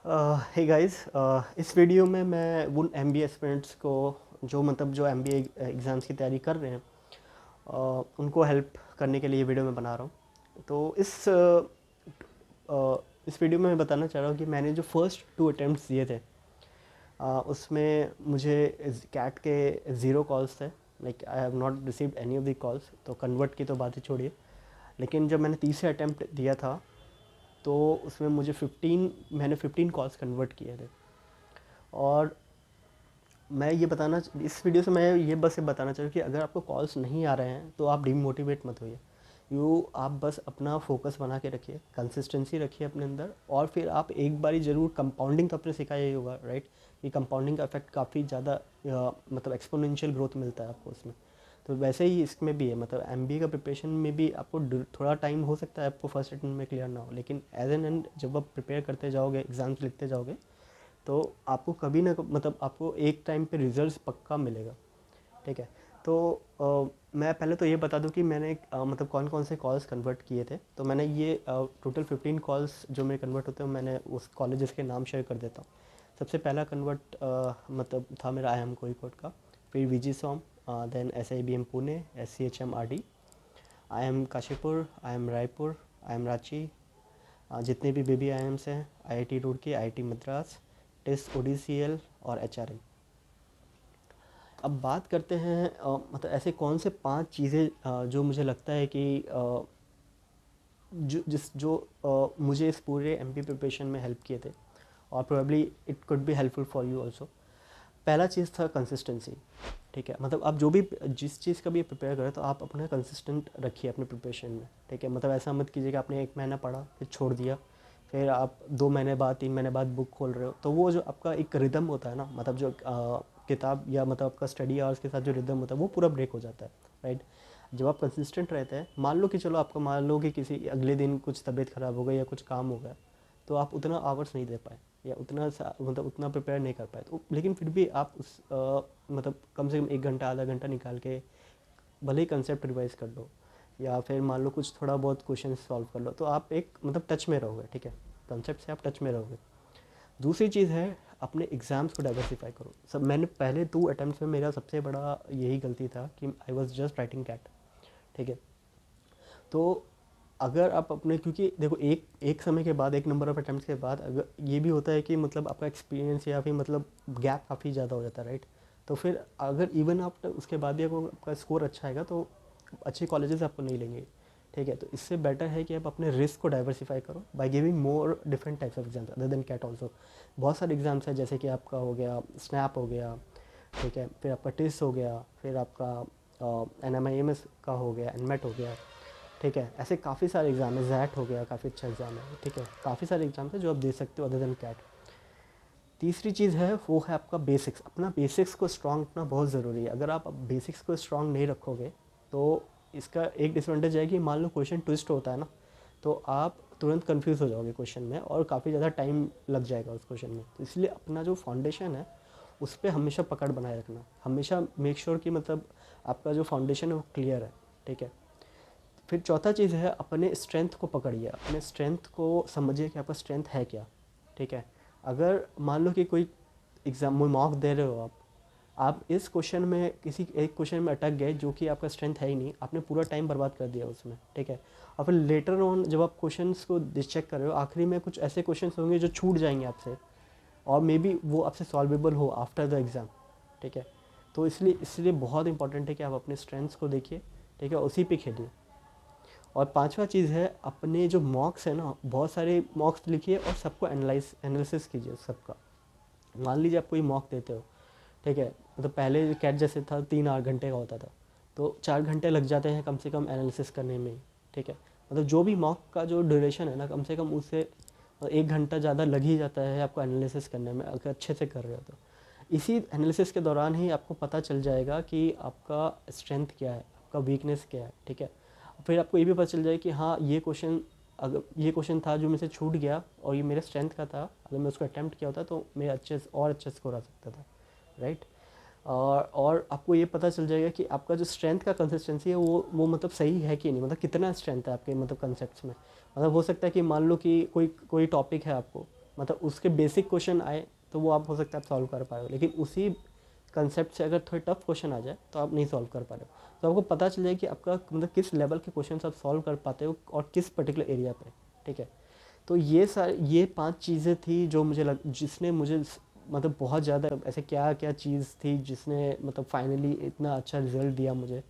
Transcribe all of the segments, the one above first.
Hey guys, इस video में मैं उन एमबीए एस्पिरेंट्स को जो एमबीए एग्ज़ाम्स की तैयारी कर रहे हैं, उनको हेल्प करने के लिए ये वीडियो मैं बना रहा हूँ। तो इस वीडियो में मैं बताना चाह रहा हूँ कि मैंने जो फर्स्ट 2 अटेम्प्ट्स दिए थे, उसमें मुझे कैट के 0 कॉल्स थे। Like I have not received any of the calls, तो कन्वर्ट की तो बात ही छोड़िए। लेकिन जब मैंने तीसरे अटेम्प्ट दिया था, तो उसमें मैंने 15 कॉल्स कन्वर्ट किए थे। और मैं ये बताना इस वीडियो से मैं ये बस ये बताना चाहूँ कि अगर आपको कॉल्स नहीं आ रहे हैं तो आप डिमोटिवेट मत होइए। आप बस अपना फोकस बना के रखिए, कंसिस्टेंसी रखिए अपने अंदर, और फिर आप एक बारी ज़रूर कंपाउंडिंग तो अपने सिखाया ही होगा, राइट? कि कंपाउंडिंग का इफेक्ट काफ़ी ज़्यादा मतलब एक्सपोनेंशियल ग्रोथ मिलता है आपको उसमें। तो वैसे ही इसमें भी है, मतलब एमबीए का प्रिपरेशन में भी आपको थोड़ा टाइम हो सकता है आपको फर्स्ट अटेम्प्ट में क्लियर ना हो, लेकिन एज एन एंड जब आप प्रिपेयर करते जाओगे, एग्ज़ाम्स लिखते जाओगे, तो आपको कभी ना मतलब आपको एक टाइम पे रिजल्ट्स पक्का मिलेगा। ठीक है? तो मैं पहले तो ये बता दूं कि मैंने मतलब कौन कौन से कॉल्स कन्वर्ट किए थे। तो मैंने ये टोटल 15 कॉल्स जो मेरे कन्वर्ट होते हैं, मैंने उस कॉलेजेस के नाम शेयर कर देता हूँ। सबसे पहला कन्वर्ट मतलब था मेरा आई एम कोईकोड का, फिर VG SOM, then S I B M Pune, S C H M R D, I M Kashipur, I M Raipur, I M Ranchi, जितने भी बेबी आई एम्स हैं, I I T Roorkee, I I T Madras, test O D C L और H R M. अब बात करते हैं मतलब ऐसे कौन से 5 चीज़ें जो मुझे लगता है कि मुझे इस पूरे एमपी प्रिपरेशन में हेल्प किए थे, और probably it could be helpful for you also. पहला चीज़ था कंसिस्टेंसी। ठीक है? मतलब आप जो भी जिस चीज़ का भी प्रिपेयर करें, तो आप अपना कंसिस्टेंट रखिए अपने प्रिपरेशन में। ठीक है? मतलब ऐसा मत कीजिए कि आपने 1 महीना पढ़ा फिर छोड़ दिया, फिर आप 2 महीने बाद 3 महीने बाद बुक खोल रहे हो, तो वो जो आपका एक रिदम होता है ना, मतलब जो किताब या मतलब आपका स्टडी आवर्स के साथ जो रिदम होता है, वो पूरा ब्रेक हो जाता है, राइट? जब आप कंसिस्टेंट रहते हैं, मान लो कि किसी अगले दिन कुछ तबीयत ख़राब हो गई या कुछ काम हो गया, तो आप उतना आवर्स नहीं दे पाए या मतलब उतना प्रिपेयर नहीं कर पाए, तो लेकिन फिर भी आप मतलब कम से कम 1 घंटा आधा घंटा निकाल के भले ही कंसेप्ट रिवाइज कर लो, या फिर मान लो कुछ थोड़ा बहुत क्वेश्चन सॉल्व कर लो, तो आप एक मतलब टच में रहोगे। ठीक है? कंसेप्ट से आप टच में रहोगे। दूसरी चीज़ है, अपने एग्ज़ाम्स को डाइवर्सिफाई करो। मैंने पहले 2 अटेम्प्ट्स में मेरा सबसे बड़ा यही गलती था कि I was just writing CAT. ठीक है? तो अगर आप अपने, क्योंकि देखो एक एक समय के बाद, एक नंबर ऑफ अटेम्प्ट्स के बाद, अगर ये भी होता है कि मतलब आपका एक्सपीरियंस या फिर मतलब गैप काफ़ी ज़्यादा हो जाता है, राइट? तो फिर अगर इवन आप उसके बाद भी अगर आपका स्कोर अच्छा आएगा, तो अच्छे कॉलेजेस आपको नहीं लेंगे। ठीक है? तो इससे बेटर है कि आप अपने रिस्क को डाइवर्सिफाई करो by giving more different types of exams other than CAT also. बहुत सारे एग्जाम्स हैं, जैसे कि आपका हो गया स्नैप हो गया, ठीक है, फिर आपका टिस हो गया, फिर आपका N M I M S का हो गया, एनमेट हो गया। ठीक है? ऐसे काफ़ी सारे एग्ज़ाम है, जैट हो गया, काफ़ी अच्छा एग्ज़ाम है। ठीक है? काफ़ी सारे एग्ज़ाम है जो आप दे सकते हो अदर देन कैट। तीसरी चीज़ है, वो है आपका बेसिक्स। अपना बेसिक्स को स्ट्रॉन्ग रखना बहुत ज़रूरी है। अगर आप बेसिक्स को स्ट्रॉन्ग नहीं रखोगे, तो इसका एक डिसएडवांटेज है कि मान लो क्वेश्चन ट्विस्ट होता है ना, तो आप तुरंत कंफ्यूज हो जाओगे क्वेश्चन में, और काफ़ी ज़्यादा टाइम लग जाएगा उस क्वेश्चन में। तो इसलिए अपना जो फाउंडेशन है, उस पर हमेशा पकड़ बनाए रखना। हमेशा मेक श्योर कि मतलब आपका जो फाउंडेशन है वो क्लियर है। ठीक है? फिर चौथा चीज़ है, अपने स्ट्रेंथ को पकड़िए, अपने स्ट्रेंथ को समझिए कि आपका स्ट्रेंथ है क्या। ठीक है? अगर मान लो कि कोई एग्ज़ाम में मॉक दे रहे हो आप इस क्वेश्चन में किसी एक क्वेश्चन में अटक गए जो कि आपका स्ट्रेंथ है ही नहीं, आपने पूरा टाइम बर्बाद कर दिया उसमें। ठीक है? और फिर लेटर ऑन जब आप क्वेश्चंस को चेक कर रहे हो, आखिरी में कुछ ऐसे क्वेश्चंस होंगे जो छूट जाएंगे आपसे, और मे बी वो आपसे सॉल्वेबल हो आफ्टर द एग्ज़ाम। ठीक है? तो इसलिए बहुत इंपॉर्टेंट है कि आप अपने स्ट्रेंथ्स को देखिए। ठीक है? उसी पे खेलिए। और पांचवा चीज़ है, अपने जो मॉक्स है ना, बहुत सारे मॉक्स लिखिए और सबको एनालिसिस कीजिए सबका। मान लीजिए आप कोई मॉक देते हो, ठीक है, मतलब पहले कैट जैसे था 3 8 घंटे का होता था, तो 4 घंटे लग जाते हैं कम से कम एनालिसिस करने में ही। ठीक है? मतलब जो भी मॉक का जो ड्यूरेशन है ना, कम से कम उससे 1 घंटा ज़्यादा लग ही जाता है आपको एनालिसिस करने में, अगर अच्छे से कर रहे हो तो। इसी एनालिसिस के दौरान ही आपको पता चल जाएगा कि आपका स्ट्रेंथ क्या है, आपका वीकनेस क्या है। ठीक है? फिर आपको ये भी पता चल जाए कि हाँ, ये क्वेश्चन था जो मुझसे छूट गया, और ये मेरे स्ट्रेंथ का था, अगर मैं उसको अटैम्प्ट किया होता तो मेरा अच्छे स्कोर आ सकता था, राइट? और आपको ये पता चल जाएगा कि आपका जो स्ट्रेंथ का कंसिस्टेंसी है, वो मतलब सही है कि नहीं, मतलब कितना स्ट्रेंथ है आपके मतलब कंसेप्ट्स में। मतलब हो सकता है कि मान लो कि कोई कोई टॉपिक है आपको, मतलब उसके बेसिक क्वेश्चन आए तो वो आप हो सकता है आप सॉल्व कर पाए हो, लेकिन उसी कंसेप्ट से अगर थोड़े टफ क्वेश्चन आ जाए तो आप नहीं सॉल्व कर पा रहे हो। तो आपको पता चले कि आपका मतलब किस लेवल के क्वेश्चन आप सॉल्व कर पाते हो और किस पर्टिकुलर एरिया पे, ठीक है। तो ये 5 चीज़ें थी जो जिसने मुझे मतलब बहुत ज़्यादा ऐसे क्या क्या चीज़ थी जिसने मतलब फाइनली इतना अच्छा रिजल्ट दिया मुझे,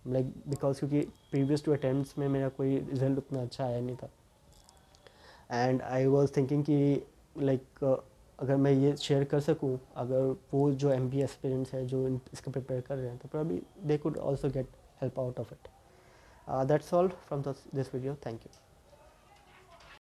लाइक बिकॉज क्योंकि प्रीवियस 2 अटेम्प्ट्स में मेरा कोई रिजल्ट उतना अच्छा आया नहीं था। एंड आई वॉज थिंकिंग कि लाइक अगर मैं ये शेयर कर सकूँ, अगर वो जो MBA एस्पिरेंट्स है जो इसका प्रिपेयर कर रहे हैं, तो probably they could also get help out of it. That's all from this video. Thank you.